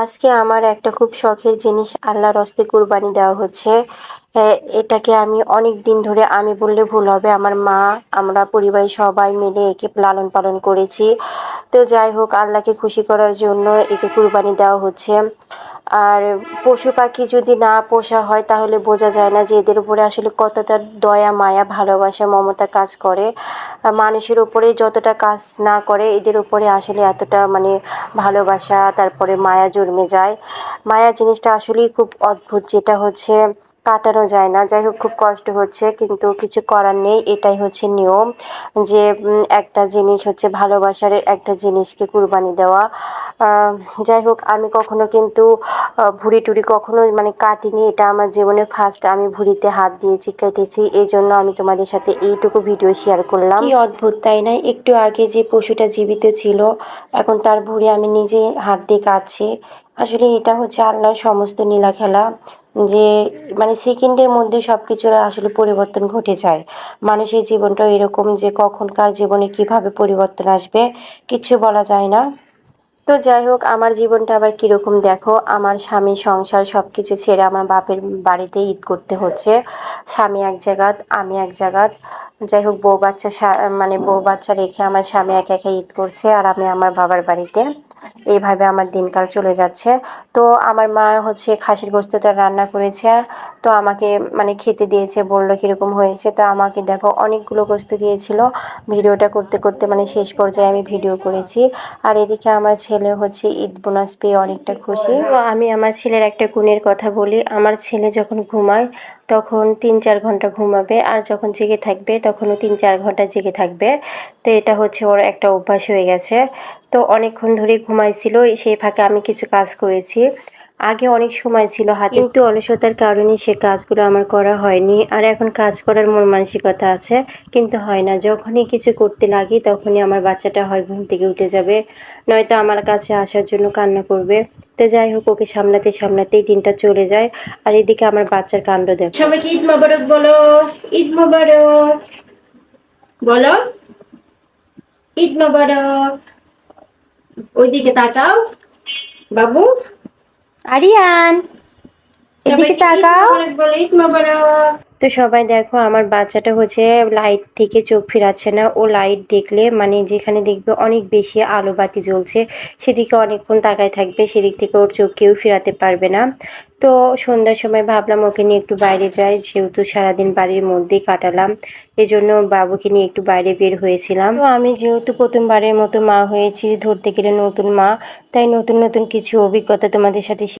আজকে আমার একটা খুব শখের জিনিস আল্লাহর হস্তে কুরবানি দেওয়া হচ্ছে। এটাকে আমি অনেক দিন ধরে, আমি বললে ভুল হবে, আমার মা, আমরা পরিবারের সবাই মিলে একে লালন পালন করেছি। তো যাই হোক, আল্লাহকে খুশি করার জন্য একে কুরবানি দেওয়া হচ্ছে। আর পশু পাখি যদি না পোষা হয় তাহলে বোঝা যায় না যে এদের উপরে আসলে কতটা দয়া, মায়া, ভালোবাসা, মমতা কাজ করে। মানুষের উপরে যতটা কাজ না করে, এদের উপরে আসলে এতটা মানে ভালোবাসা, তারপরে মায়া জন্মে যায়। মায়া জিনিসটা আসলেই খুব অদ্ভুত, যেটা হচ্ছে কাটানো যায় না। যাই হোক, খুব কষ্ট হচ্ছে, কিন্তু কিছু করার নেই, এটাই হচ্ছে নিয়ম। যে একটা জিনিস হচ্ছে ভালোবাসার একটা জিনিসকে কুরবানি দেওয়া। যাই হোক, আমি কখনো কিন্তু ভুঁড়ি টুড়ি কখনো মানে কাটিনি। এটা আমার জীবনে ফার্স্ট আমি ভুঁড়িতে হাত দিয়েছি, কেটেছি। এই জন্য আমি তোমাদের সাথে এইটুকু ভিডিও শেয়ার করলাম। কি অদ্ভুত, তাই না? একটু আগে যে পশুটা জীবিত ছিল, এখন তার ভুঁড়ি আমি নিজে হাত দিয়ে কাটছি। আসলে এটা হচ্ছে আল্লাহর সমস্ত নীলা খেলা, যে মানে সেকেন্ডের মধ্যে সব কিছুর আসলে পরিবর্তন ঘটে যায়। মানুষের জীবনটাও এরকম, যে কখন কার জীবনে কিভাবে পরিবর্তন আসবে কিচ্ছু বলা যায় না। তো যাই হোক, আমার জীবনটা আবার কীরকম দেখো, আমার স্বামী, সংসার সব কিছু ছেড়ে আমার বাপের বাড়িতে ঈদ করতে হচ্ছে। স্বামী এক জায়গাত, আমি এক জায়গাত। যাই হোক, মানে বউ বাচ্চা রেখে আমার স্বামী একা একা ঈদ করছে, আর আমি আমার বাবার বাড়িতে। এইভাবে আমার দিনকাল চলে যাচ্ছে। তো আমার মা হচ্ছে খাসির গোস্তটা রান্না করেছে, তো আমাকে মানে খেতে দিয়েছে, বললো কীরকম হয়েছে। তো আমাকে দেখো অনেকগুলো গোস্ত দিয়েছিল। ভিডিওটা করতে করতে মানে শেষ পর্যায়ে আমি ভিডিও করেছি। আর এদিকে আমার ছেলে হচ্ছে ঈদ বোনাস পেয়ে অনেকটা খুশি। তো আমি আমার ছেলের একটা গুণের কথা বলি, আমার ছেলে যখন ঘুমায় তখন 3-4 ঘন্টা ঘুমাবে, আর যখন জেগে থাকবে তখনও 3-4 ঘন্টা জেগে থাকবে। তো এটা হচ্ছে ওর একটা অভ্যাস হয়ে গেছে। তো অনেকক্ষণ ধরে ঘুমাইছিল, সেই ফাঁকে আমি কিছু কাজ করেছি। আগে অনেক সময় ছিল হাতে, কিন্তু অলসতার কারণে সে কাজগুলো আমার করা হয়নি। আর এখন কাজ করার মন মানসিকতা আছে, কিন্তু হয় না। যখনই কিছু করতে লাগি তখনই আমার বাচ্চাটা হয় ঘুম থেকে উঠে যাবে, নয়তো আমার কাছে আসার জন্য কান্না করবে। তো যাই হোক, ওকে সামলাতে সামলাতেই দিনটা চলে যায়। আর এদিকে আমার বাচ্চার কাণ্ড দেখো। সবাইকে ঈদ মোবারক বলো, ঈদ মোবারক বলো, ঈদ মোবারক। ওইদিকে তাকাও বাবু, আরিয়ান, এদিকে তাকাও, ঈদ মোবারক। তো সবাই দেখো, আমার বাচ্চাটা হচ্ছে লাইট থেকে চোখ ফিরাচ্ছে না। ও লাইট দেখলে মানে যেখানে দেখবে অনেক বেশি আলো বাতি জ্বলছে সেদিকে অনেকক্ষণ তাকায় থাকবে, সেদিক থেকে ওর চোখ কেউ ফিরাতে পারবে না। তো সন্ধ্যার সময় ভাবলাম ওকে নিয়ে একটু বাইরে যাই, যেহেতু সারাদিন বাড়ির মধ্যেই কাটালাম। এজন্য বাবুকে নিয়ে একটু বাইরে বের হয়েছিলাম। তো আমি যেহেতু প্রথমবারের মতো মা হয়েছি, ধরতে গেলে নতুন মা, তাই নতুন নতুন কিছু অভিজ্ঞতা তোমাদের সাথে